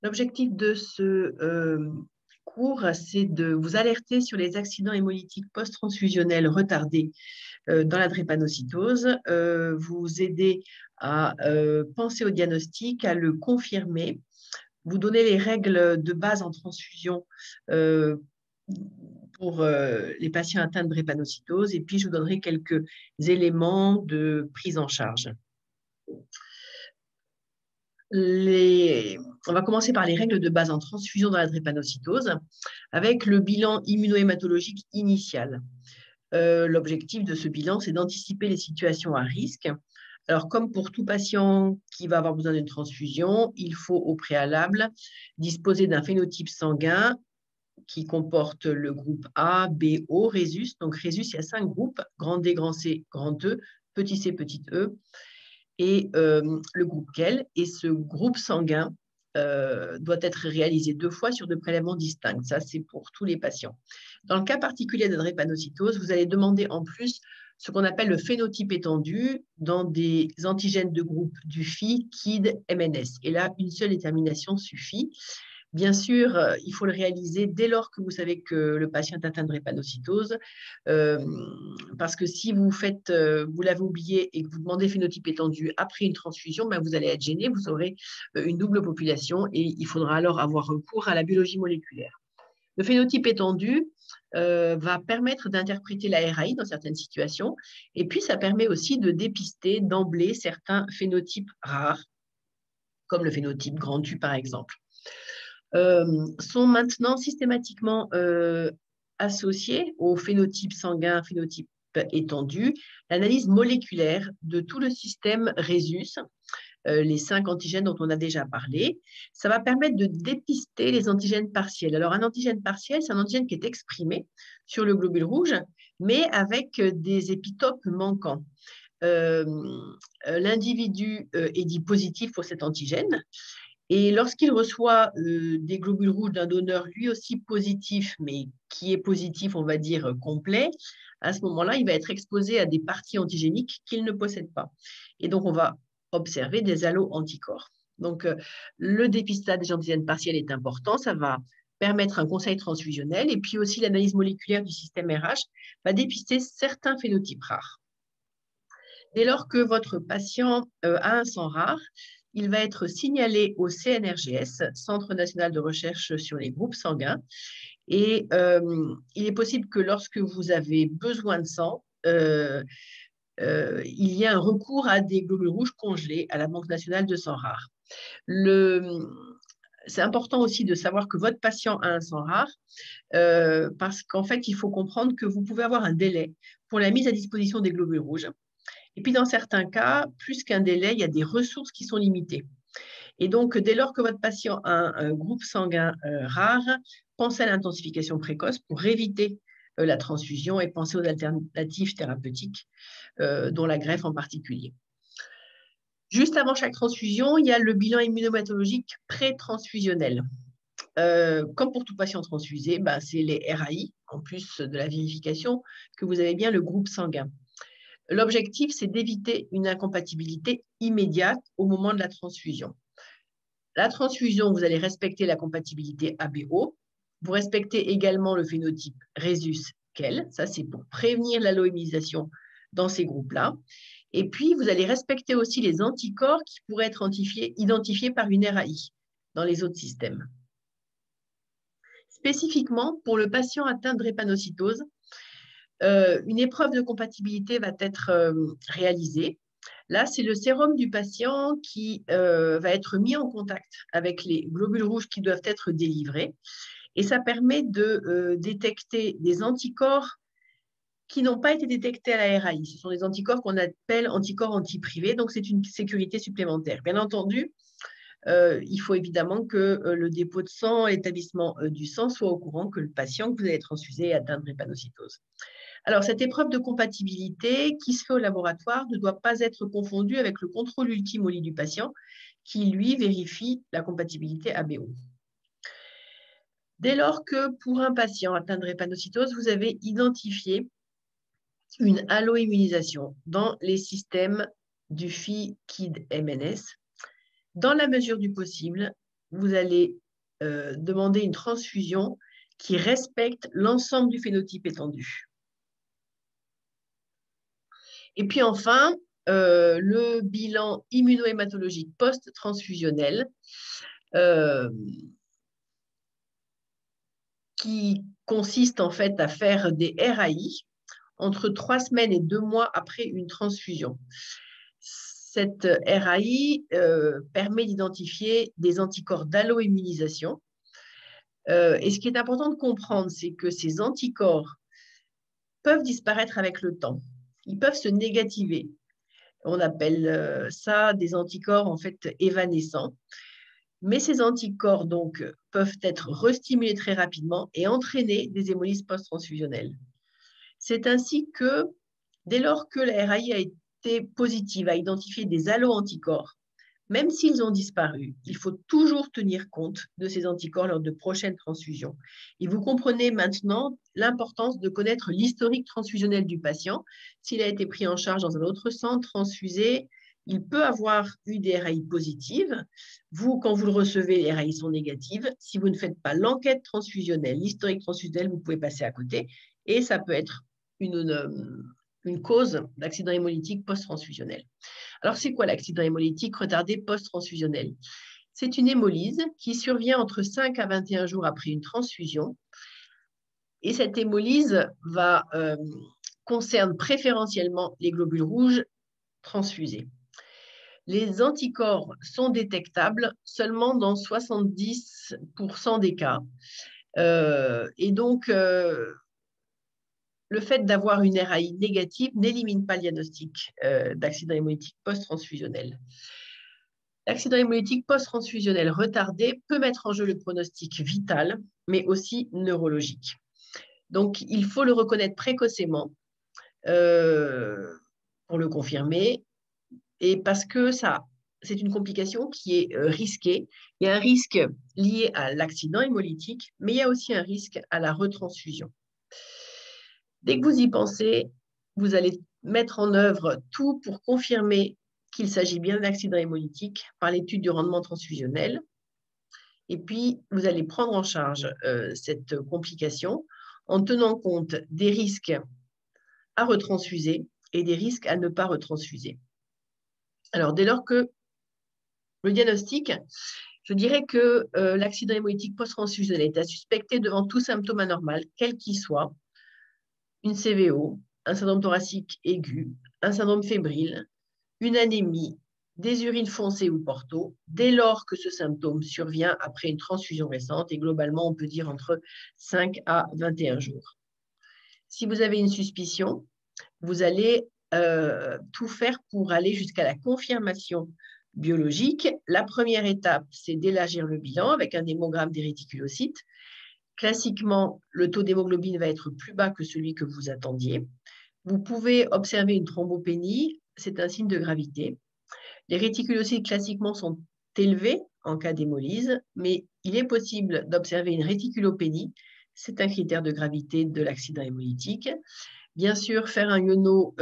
L'objectif de ce cours, c'est de vous alerter sur les accidents hémolytiques post-transfusionnels retardés dans la drépanocytose, vous aider à penser au diagnostic, à le confirmer, vous donner les règles de base en transfusion pour les patients atteints de drépanocytose, et puis je vous donnerai quelques éléments de prise en charge. On va commencer par les règles de base en transfusion dans la drépanocytose avec le bilan immunohématologique initial. L'objectif de ce bilan, c'est d'anticiper les situations à risque. Alors, comme pour tout patient qui va avoir besoin d'une transfusion, il faut au préalable disposer d'un phénotype sanguin qui comporte le groupe A, B, O, Rhésus. Donc, Rhésus, il y a 5 groupes, grand D, grand C, grand E, petit c, petit e, et le groupe KEL. Et ce groupe sanguin doit être réalisé 2 fois sur 2 prélèvements distincts. Ça, c'est pour tous les patients. Dans le cas particulier de la drépanocytose, vous allez demander en plus ce qu'on appelle le phénotype étendu dans des antigènes de groupe du Phi, KID, MNS. Et là, une seule détermination suffit. Bien sûr, il faut le réaliser dès lors que vous savez que le patient est atteint de drépanocytose, parce que si vous l'avez oublié et que vous demandez phénotype étendu après une transfusion, ben vous allez être gêné, vous aurez une double population et il faudra alors avoir recours à la biologie moléculaire. Le phénotype étendu va permettre d'interpréter la RAI dans certaines situations, et puis ça permet aussi de dépister d'emblée certains phénotypes rares, comme le phénotype grand U par exemple. Sont maintenant systématiquement associés au phénotype sanguin, phénotype étendu, l'analyse moléculaire de tout le système Rhésus, les 5 antigènes dont on a déjà parlé. Ça va permettre de dépister les antigènes partiels. Alors, un antigène partiel, c'est un antigène qui est exprimé sur le globule rouge, mais avec des épitopes manquants. L'individu est dit positif pour cet antigène. Et lorsqu'il reçoit des globules rouges d'un donneur lui aussi positif, mais qui est positif, on va dire, complet, à ce moment-là, il va être exposé à des parties antigéniques qu'il ne possède pas. Et donc, on va observer des allo-anticorps. Donc, le dépistage des antigènes partiels est important. Ça va permettre un conseil transfusionnel. Et puis aussi, l'analyse moléculaire du système RH va dépister certains phénotypes rares. Dès lors que votre patient a un sang rare, il va être signalé au CNRGS, Centre national de recherche sur les groupes sanguins. Et il est possible que lorsque vous avez besoin de sang, il y ait un recours à des globules rouges congelés à la Banque nationale de sang rare. C'est important aussi de savoir que votre patient a un sang rare, parce qu'en fait, il faut comprendre que vous pouvez avoir un délai pour la mise à disposition des globules rouges. Et puis, dans certains cas, plus qu'un délai, il y a des ressources qui sont limitées. Et donc, dès lors que votre patient a un groupe sanguin rare, pensez à l'intensification précoce pour éviter la transfusion et pensez aux alternatives thérapeutiques, dont la greffe en particulier. Juste avant chaque transfusion, il y a le bilan immunohématologique pré-transfusionnel. Comme pour tout patient transfusé, c'est les RAI, en plus de la vérification, que vous avez bien le groupe sanguin. L'objectif, c'est d'éviter une incompatibilité immédiate au moment de la transfusion. La transfusion, vous allez respecter la compatibilité ABO. Vous respectez également le phénotype Rhésus-KEL. Ça, c'est pour prévenir l'alloïmisation dans ces groupes-là. Et puis, vous allez respecter aussi les anticorps qui pourraient être identifiés par une RAI dans les autres systèmes. Spécifiquement, pour le patient atteint de drépanocytose, une épreuve de compatibilité va être réalisée. Là, c'est le sérum du patient qui va être mis en contact avec les globules rouges qui doivent être délivrés. Et ça permet de détecter des anticorps qui n'ont pas été détectés à la RAI. Ce sont des anticorps qu'on appelle anticorps antiprivés, donc c'est une sécurité supplémentaire. Bien entendu, il faut évidemment que le dépôt de sang, l'établissement du sang soit au courant que le patient que vous allez transfuser est atteint de drépanocytose. Alors, cette épreuve de compatibilité qui se fait au laboratoire ne doit pas être confondue avec le contrôle ultime au lit du patient qui, lui, vérifie la compatibilité ABO. Dès lors que pour un patient atteint de drépanocytose, vous avez identifié une alloimmunisation dans les systèmes du Phi, KID, MNS, dans la mesure du possible, vous allez demander une transfusion qui respecte l'ensemble du phénotype étendu. Et puis enfin, le bilan immunohématologique post-transfusionnel qui consiste en fait à faire des RAI entre 3 semaines et 2 mois après une transfusion. Cette RAI permet d'identifier des anticorps d'alloimmunisation. Et ce qui est important de comprendre, c'est que ces anticorps peuvent disparaître avec le temps. Ils peuvent se négativer. On appelle ça des anticorps en fait évanescents. Mais ces anticorps donc peuvent être restimulés très rapidement et entraîner des hémolyses post-transfusionnelles. C'est ainsi que, dès lors que la RAI a été positive, a identifié des allo-anticorps, même s'ils ont disparu, il faut toujours tenir compte de ces anticorps lors de prochaines transfusions. Et vous comprenez maintenant l'importance de connaître l'historique transfusionnel du patient. S'il a été pris en charge dans un autre centre, transfusé, il peut avoir eu des RAI positives. Vous, quand vous le recevez, les RAI sont négatives. Si vous ne faites pas l'enquête transfusionnelle, l'historique transfusionnel, vous pouvez passer à côté. Et ça peut être une cause d'accident hémolytique post-transfusionnel. Alors, c'est quoi l'accident hémolytique retardé post-transfusionnel? C'est une hémolyse qui survient entre 5 à 21 jours après une transfusion. Et cette hémolyse concerne préférentiellement les globules rouges transfusés. Les anticorps sont détectables seulement dans 70% des cas. Et donc, le fait d'avoir une RAI négative n'élimine pas le diagnostic d'accident hémolytique post-transfusionnel. L'accident hémolytique post-transfusionnel retardé peut mettre en jeu le pronostic vital, mais aussi neurologique. Donc, il faut le reconnaître précocement pour le confirmer, et parce que c'est une complication qui est risquée. Il y a un risque lié à l'accident hémolytique, mais il y a aussi un risque à la retransfusion. Dès que vous y pensez, vous allez mettre en œuvre tout pour confirmer qu'il s'agit bien d'un accident hémolytique par l'étude du rendement transfusionnel. Et puis, vous allez prendre en charge cette complication en tenant compte des risques à retransfuser et des risques à ne pas retransfuser. Alors, dès lors que le diagnostic, je dirais que l'accident hémolytique post-transfusionnel est à suspecter devant tout symptôme anormal, quel qu'il soit, une CVO, un syndrome thoracique aigu, un syndrome fébrile, une anémie, des urines foncées ou porto, dès lors que ce symptôme survient après une transfusion récente, et globalement, on peut dire entre 5 à 21 jours. Si vous avez une suspicion, vous allez tout faire pour aller jusqu'à la confirmation biologique. La première étape, c'est d'élargir le bilan avec un hémogramme des réticulocytes. Classiquement, le taux d'hémoglobine va être plus bas que celui que vous attendiez. Vous pouvez observer une thrombopénie, c'est un signe de gravité. Les réticulocytes classiquement sont élevés en cas d'hémolyse, mais il est possible d'observer une réticulopénie, c'est un critère de gravité de l'accident hémolytique. Bien sûr, faire un iono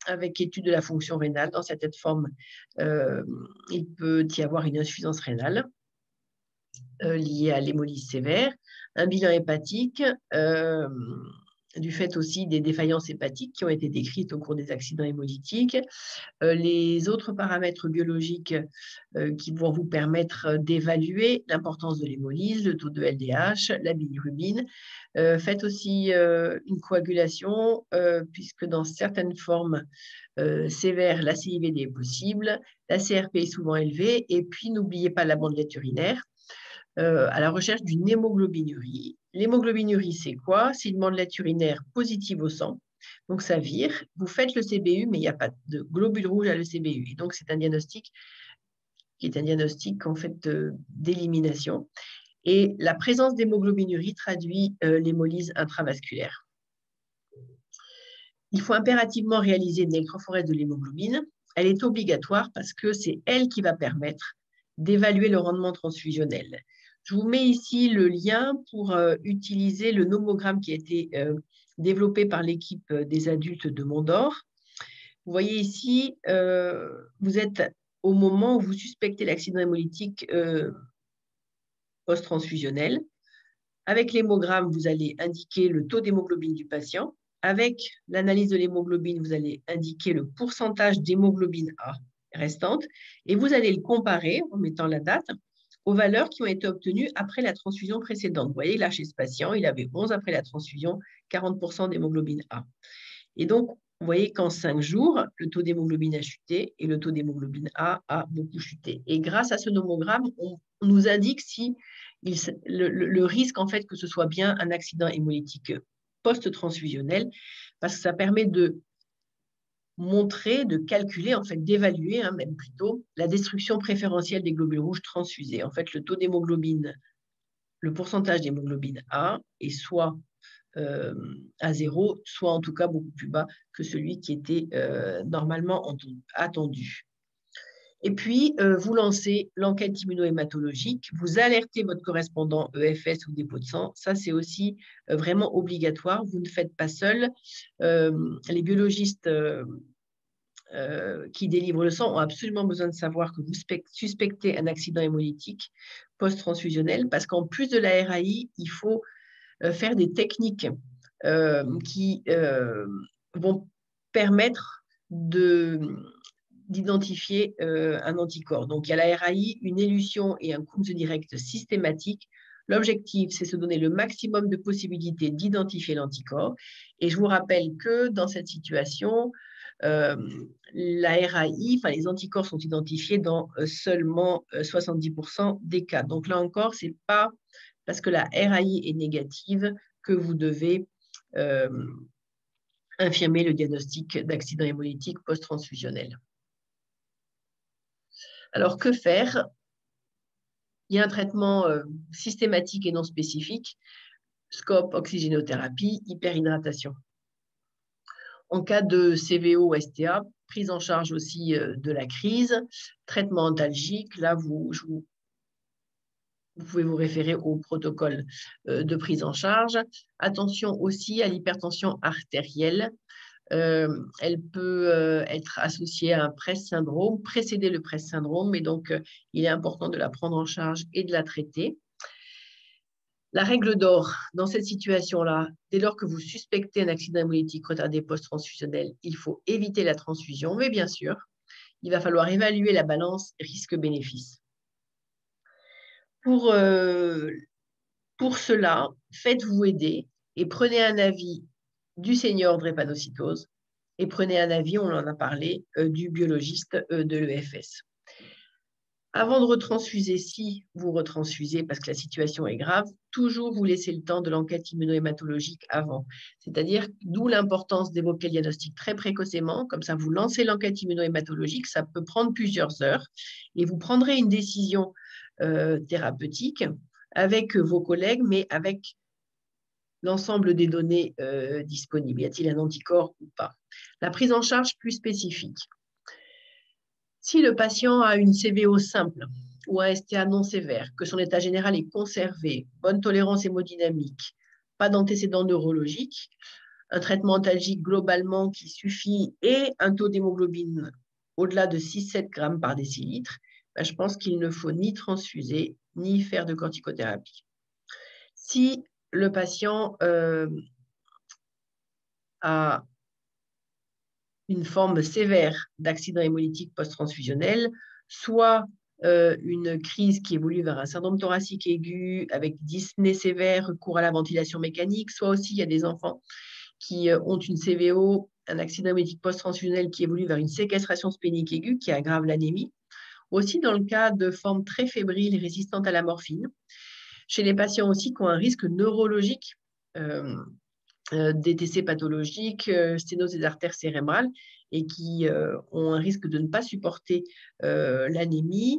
avec étude de la fonction rénale. Dans cette forme, il peut y avoir une insuffisance rénale liée à l'hémolyse sévère, un bilan hépatique, du fait aussi des défaillances hépatiques qui ont été décrites au cours des accidents hémolytiques. Les autres paramètres biologiques qui vont vous permettre d'évaluer l'importance de l'hémolyse, le taux de LDH, la bilirubine. Faites aussi une coagulation, puisque dans certaines formes sévères, la CIVD est possible, la CRP est souvent élevée, et puis n'oubliez pas la bandelette urinaire. À la recherche d'une hémoglobinurie. L'hémoglobinurie, c'est quoi? C'est une bandelette urinaire positive au sang. Donc, ça vire. Vous faites le CBU, mais il n'y a pas de globules rouges à le CBU. Et donc, c'est un diagnostic qui est un diagnostic en fait d'élimination. Et la présence d'hémoglobinurie traduit l'hémolyse intravasculaire. Il faut impérativement réaliser une électrophorèse de l'hémoglobine. Elle est obligatoire parce que c'est elle qui va permettre d'évaluer le rendement transfusionnel. Je vous mets ici le lien pour utiliser le nomogramme qui a été développé par l'équipe des adultes de Mondor. Vous voyez ici, vous êtes au moment où vous suspectez l'accident hémolytique post-transfusionnelle. Avec l'hémogramme, vous allez indiquer le taux d'hémoglobine du patient. Avec l'analyse de l'hémoglobine, vous allez indiquer le pourcentage d'hémoglobine A restante et vous allez le comparer en mettant la date aux valeurs qui ont été obtenues après la transfusion précédente. Vous voyez, là, chez ce patient, il avait 11 après la transfusion, 40% d'hémoglobine A. Et donc, vous voyez qu'en 5 jours, le taux d'hémoglobine a chuté et le taux d'hémoglobine A beaucoup chuté. Et grâce à ce nomogramme, on nous indique si le risque, en fait, que ce soit bien un accident hémolytique post-transfusionnel, parce que ça permet de montrer, de calculer, en fait, d'évaluer, même plutôt, la destruction préférentielle des globules rouges transfusés. En fait, le taux d'hémoglobine, le pourcentage d'hémoglobine A est soit à 0, soit en tout cas beaucoup plus bas que celui qui était normalement attendu. Et puis, vous lancez l'enquête immunohématologique, vous alertez votre correspondant EFS ou dépôt de sang. Ça, c'est aussi vraiment obligatoire. Vous ne faites pas seul. Les biologistes qui délivrent le sang ont absolument besoin de savoir que vous suspectez un accident hémolytique post-transfusionnel parce qu'en plus de la RAI, il faut faire des techniques qui vont permettre d'identifier un anticorps. Donc, il y a la RAI, une élution et un Coombs direct systématique. L'objectif, c'est se donner le maximum de possibilités d'identifier l'anticorps. Et je vous rappelle que dans cette situation, la RAI, enfin les anticorps sont identifiés dans seulement 70% des cas. Donc là encore, c'est pas parce que la RAI est négative que vous devez infirmer le diagnostic d'accident hémolytique post-transfusionnel. Alors, que faire? Il y a un traitement systématique et non spécifique, SCOP, oxygénothérapie, hyperhydratation. En cas de CVO ou STA, prise en charge aussi de la crise, traitement antalgique, là, vous pouvez vous référer au protocole de prise en charge. Attention aussi à l'hypertension artérielle. Elle peut être associée à un PRES syndrome, précéder le PRES syndrome, et donc il est important de la prendre en charge et de la traiter. La règle d'or dans cette situation-là, dès lors que vous suspectez un accident hémolytique retardé post-transfusionnel, il faut éviter la transfusion, mais bien sûr, il va falloir évaluer la balance risque-bénéfice. Pour cela, faites-vous aider et prenez un avis du senior drépanocytose et prenez un avis, on en a parlé, du biologiste de l'EFS. Avant de retransfuser, si vous retransfusez parce que la situation est grave, toujours vous laissez le temps de l'enquête immunohématologique avant. C'est-à-dire, d'où l'importance d'évoquer le diagnostic très précocement, comme ça vous lancez l'enquête immunohématologique, ça peut prendre plusieurs heures et vous prendrez une décision thérapeutique avec vos collègues, mais avec l'ensemble des données disponibles. Y a-t-il un anticorps ou pas? La prise en charge plus spécifique. Si le patient a une CVO simple ou un STA non sévère, que son état général est conservé, bonne tolérance hémodynamique, pas d'antécédents neurologiques, un traitement antalgique globalement qui suffit et un taux d'hémoglobine au-delà de 6-7 grammes par décilitre, je pense qu'il ne faut ni transfuser ni faire de corticothérapie. Si le patient a une forme sévère d'accident hémolytique post-transfusionnel, soit une crise qui évolue vers un syndrome thoracique aigu avec dyspnée sévère, recours à la ventilation mécanique, soit aussi il y a des enfants qui ont une CVO, un accident hémolytique post-transfusionnel qui évolue vers une séquestration splénique aiguë qui aggrave l'anémie. Aussi dans le cas de formes très fébriles et résistantes à la morphine. Chez les patients aussi qui ont un risque neurologique, DTC pathologique, sténose des artères cérébrales et qui ont un risque de ne pas supporter l'anémie.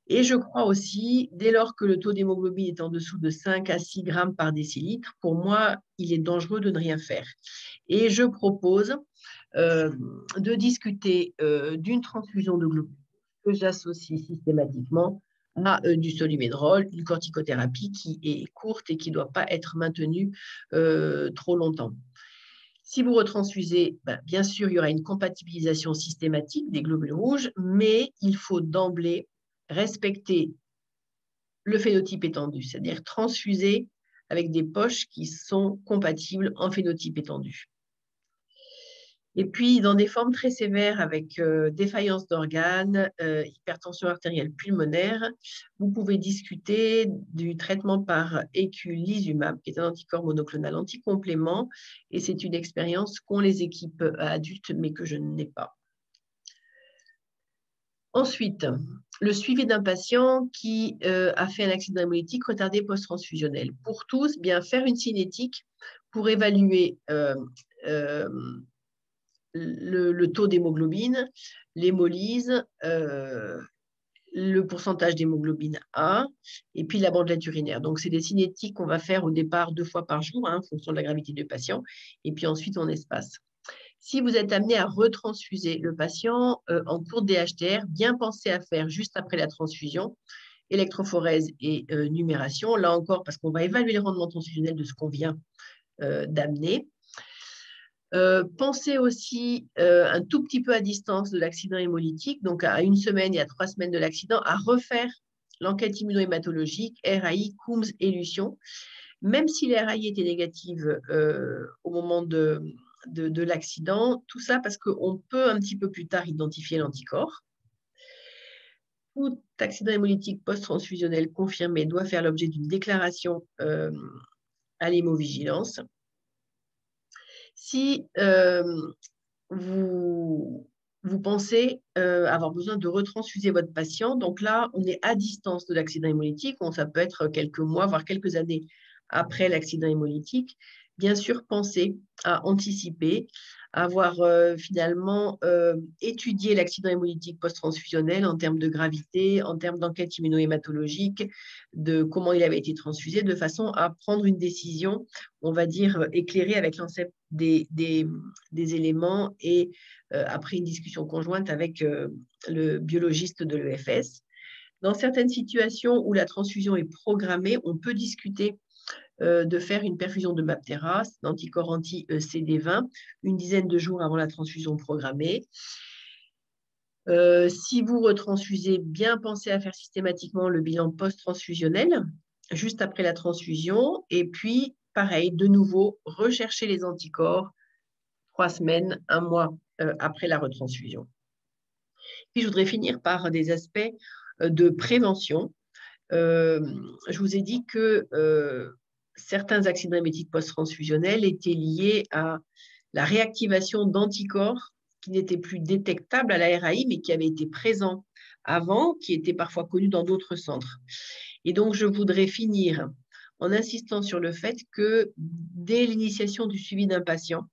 Et je crois aussi, dès lors que le taux d'hémoglobine est en dessous de 5 à 6 grammes par décilitre, pour moi, il est dangereux de ne rien faire. Et je propose de discuter d'une transfusion de globules que j'associe systématiquement à du Solu-Médrol, une corticothérapie qui est courte et qui ne doit pas être maintenue trop longtemps. Si vous retransfusez, bien sûr, il y aura une compatibilisation systématique des globules rouges, mais il faut d'emblée respecter le phénotype étendu, c'est-à-dire transfuser avec des poches qui sont compatibles en phénotype étendu. Et puis, dans des formes très sévères avec défaillance d'organes, hypertension artérielle pulmonaire, vous pouvez discuter du traitement par eculizumab, qui est un anticorps monoclonal anticomplément, et c'est une expérience qu'ont les équipes adultes, mais que je n'ai pas. Ensuite, le suivi d'un patient qui a fait un accident hémolytique retardé post-transfusionnel. Pour tous, bien faire une cinétique pour évaluer le taux d'hémoglobine, l'hémolyse, le pourcentage d'hémoglobine A, et puis la bandelette urinaire. Donc, c'est des cinétiques qu'on va faire au départ 2 fois par jour, en fonction de la gravité du patient, et puis ensuite on espace. Si vous êtes amené à retransfuser le patient en cours de DHTR, bien penser à faire juste après la transfusion, électrophorèse et numération, là encore parce qu'on va évaluer le rendement transfusionnel de ce qu'on vient d'amener. Pensez aussi un tout petit peu à distance de l'accident hémolytique, donc à 1 semaine et à 3 semaines de l'accident, à refaire l'enquête immunohématologique, RAI, Coombs, élution, même si les RAI étaient négatives au moment de l'accident, tout ça parce qu'on peut un petit peu plus tard identifier l'anticorps. Tout accident hémolytique post-transfusionnel confirmé doit faire l'objet d'une déclaration à l'hémovigilance. Si vous pensez avoir besoin de retransfuser votre patient, donc là, on est à distance de l'accident hémolytique, ça peut être quelques mois, voire quelques années après l'accident hémolytique. Bien sûr, pensez à anticiper, avoir finalement étudié l'accident hémolytique post-transfusionnel en termes de gravité, en termes d'enquête immunohématologique, de comment il avait été transfusé, de façon à prendre une décision, on va dire, éclairée avec l'ensemble des éléments et après une discussion conjointe avec le biologiste de l'EFS. Dans certaines situations où la transfusion est programmée, on peut discuter de faire une perfusion de MabThera, d'anticorps anti-CD20, une dizaine de jours avant la transfusion programmée. Si vous retransfusez, bien pensez à faire systématiquement le bilan post-transfusionnel, juste après la transfusion, et puis, pareil, de nouveau, rechercher les anticorps 3 semaines, 1 mois après la retransfusion. Puis, je voudrais finir par des aspects de prévention. Je vous ai dit que certains accidents hémolytiques post-transfusionnels étaient liés à la réactivation d'anticorps qui n'étaient plus détectables à la RAI, mais qui avaient été présents avant, qui étaient parfois connus dans d'autres centres. Et donc, je voudrais finir en insistant sur le fait que dès l'initiation du suivi d'un patient,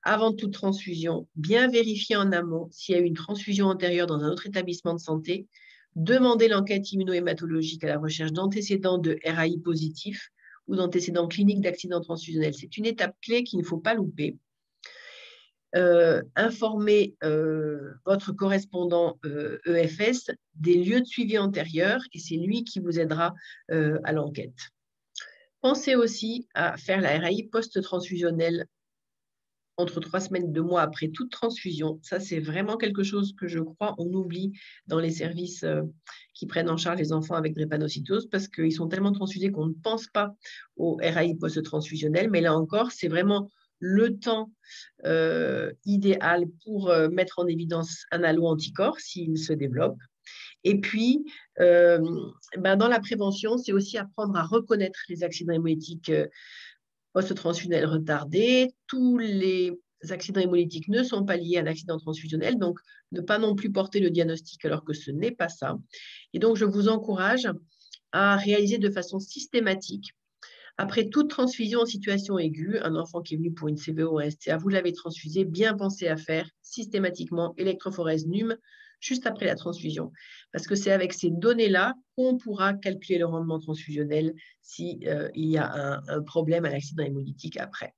avant toute transfusion, bien vérifier en amont s'il y a eu une transfusion antérieure dans un autre établissement de santé, demander l'enquête immunohématologique à la recherche d'antécédents de RAI positifs ou d'antécédents cliniques d'accident transfusionnel. C'est une étape clé qu'il ne faut pas louper. Informer votre correspondant EFS des lieux de suivi antérieurs et c'est lui qui vous aidera à l'enquête. Pensez aussi à faire la RAI post-transfusionnelle entre 3 semaines et 2 mois après toute transfusion. Ça, c'est vraiment quelque chose que je crois on oublie dans les services qui prennent en charge les enfants avec drépanocytose parce qu'ils sont tellement transfusés qu'on ne pense pas au RAI post-transfusionnel. Mais là encore, c'est vraiment le temps idéal pour mettre en évidence un allo-anticorps s'il se développe. Et puis, dans la prévention, c'est aussi apprendre à reconnaître les accidents hémolytiques post-transfusionnel retardé. Tous les accidents hémolytiques ne sont pas liés à un accident transfusionnel, donc ne pas non plus porter le diagnostic alors que ce n'est pas ça. Et donc, je vous encourage à réaliser de façon systématique, après toute transfusion en situation aiguë, un enfant qui est venu pour une CVO ou un STA, vous l'avez transfusé, bien penser à faire systématiquement électrophorèse NUM juste après la transfusion. Parce que c'est avec ces données-là qu'on pourra calculer le rendement transfusionnel s'il y a un problème à l'accident hémolytique après.